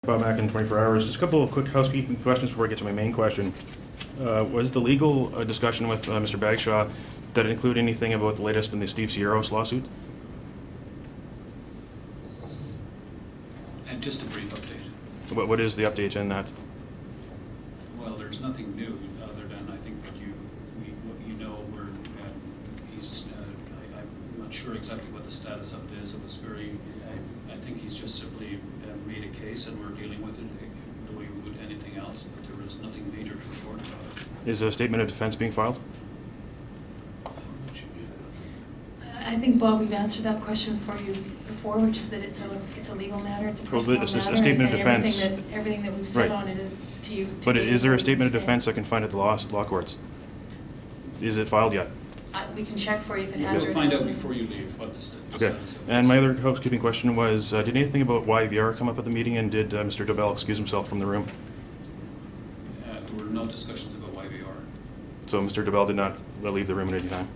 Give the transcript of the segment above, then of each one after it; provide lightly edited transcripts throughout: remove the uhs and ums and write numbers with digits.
Back in 24 hours. Just a couple of quick housekeeping questions before I get to my main question. Was the legal discussion with Mr. Bagshaw, did it include anything about the latest in the Steve Sierros lawsuit? And just a brief update. What is the update in that? Well, there's nothing new other than I think what you know. I'm not sure exactly what the status of it is. It was very. I think he's just simply made a case, and we're dealing with it the way we would anything else. But there was nothing major to report about. Is a statement of defense being filed? I think, Bob, we've answered that question for you before, which is that it's a legal matter, it's a personal matter, a statement of defense. Everything that we've said Right. on it to you. But is there a statement of defense I can find at the law courts? Is it filed yet? We can check for you if it has or We'll it find out hasn't. before you leave what the status Okay. is. And my other housekeeping question was, did anything about YVR come up at the meeting, and did Mr. Dobell excuse himself from the room? There were no discussions about YVR. So Mr. Dobell did not leave the room at any time?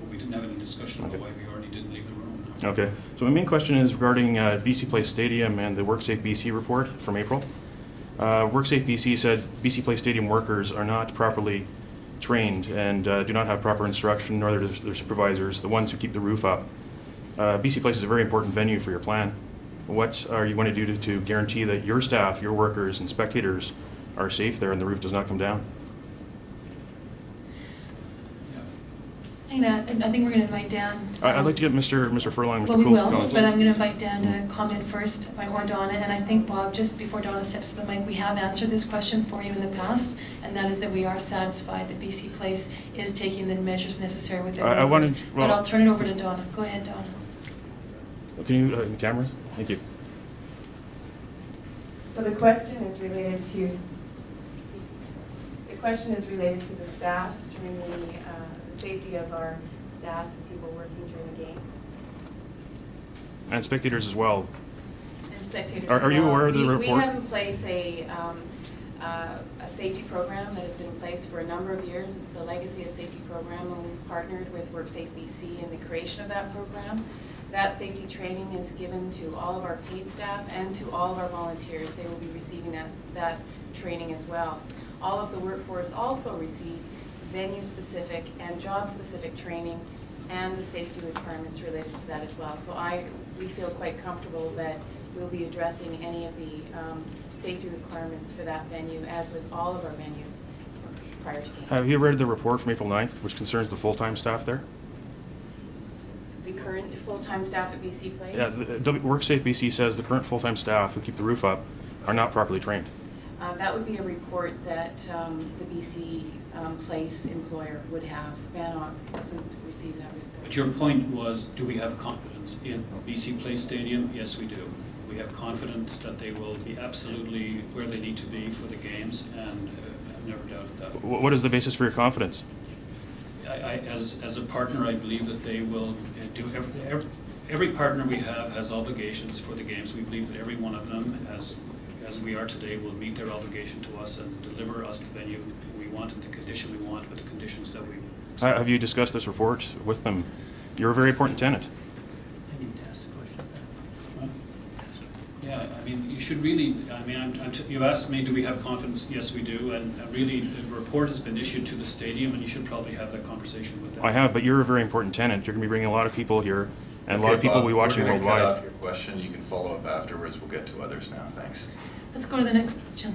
We didn't have any discussion about YVR, and he didn't leave the room. No. Okay. So my main question is regarding BC Place Stadium and the WorkSafe BC report from April. WorkSafe BC said BC Place Stadium workers are not properly trained and do not have proper instruction, nor their supervisors, the ones who keep the roof up. BC Place is a very important venue for your plan. What are you going to do to guarantee that your staff, your workers, and spectators are safe there and the roof does not come down? I think we're going to invite Dan. I'd like to get Mr. Furlong, Well, Mr. we Poole's will, comment. but I'm going to invite Dan to comment first, or Donna. And I think, Bob, just before Donna steps to the mic, we have answered this question for you in the past, and that is that we are satisfied that BC Place is taking the measures necessary with their workers. But I'll turn it over to Donna. Go ahead, Donna. Can you, the camera? Thank you. So the question is related to the staff during the safety of our staff and people working during the games. And spectators as well. And spectators Are you aware of the report? We have in place a safety program that has been in place for a number of years. It's the Legacy of Safety program, and we've partnered with WorkSafe BC in the creation of that program. That safety training is given to all of our paid staff and to all of our volunteers. They will be receiving that training as well. All of the workforce also receive venue-specific and job-specific training and the safety requirements related to that as well. So we feel quite comfortable that we'll be addressing any of the safety requirements for that venue, as with all of our venues prior to games. Have you read the report from April 9th, which concerns the full-time staff there? The current full-time staff at BC Place? Yeah, WorkSafe BC says the current full-time staff who keep the roof up are not properly trained. That would be a report that the BC Place employer would have. Bannock doesn't receive that report. But your point was, do we have confidence in BC Place Stadium? Yes, we do. We have confidence that they will be absolutely where they need to be for the games, and I've never doubted that. What is the basis for your confidence? As a partner, I believe that they will do every partner we have has obligations for the games. We believe that every one of them, as we are today, will meet their obligation to us and deliver us the venue we want and the condition we want with the conditions that we expect. Have you discussed this report with them? You're a very important tenant. I need to ask the question. Yeah, I mean, you should really, I mean, you've asked me, do we have confidence? Yes, we do, and really, the report has been issued to the stadium, and you should probably have that conversation with them. I have, but you're a very important tenant. You're going to be bringing a lot of people here, and a lot of people will be watching worldwide. We're going to cut off your question. You can follow up afterwards. We'll get to others now. Thanks. Let's go to the next question.